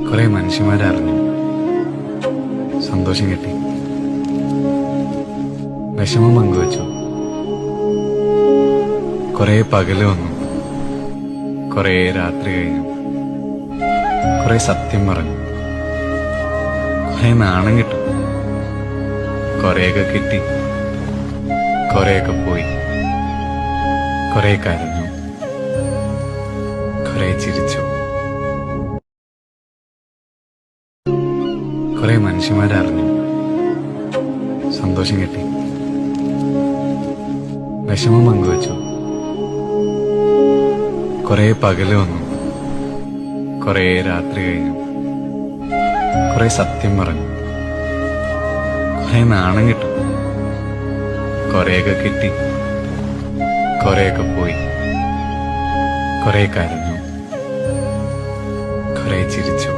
കുറെ മനുഷ്യന്മാരെ അറിഞ്ഞു, സന്തോഷം കിട്ടി, വിഷമം പങ്കുവച്ചു. കുറെ പകല് വന്നു, കുറെ രാത്രി കഴിഞ്ഞു, കുറെ സത്യം പറഞ്ഞു, കുറെ നാണം കിട്ടും, കുറെയൊക്കെ കിട്ടി, കുറെയൊക്കെ പോയി, കുറെ കരഞ്ഞു, കുറെ ചിരിച്ചു. കുറെ മനുഷ്യന്മാരെ അറിഞ്ഞു, സന്തോഷം കിട്ടി, വിഷമം പങ്കുവച്ചു. കുറെ പകല് വന്നു, കുറെ രാത്രി കഴിഞ്ഞു, കുറെ സത്യം പറഞ്ഞു, കുറെ നാണം കിട്ടും, കുറെയൊക്കെ കിട്ടി, കുറെയൊക്കെ പോയി, കുറെ കരഞ്ഞു, കുറെ ചിരിച്ചു.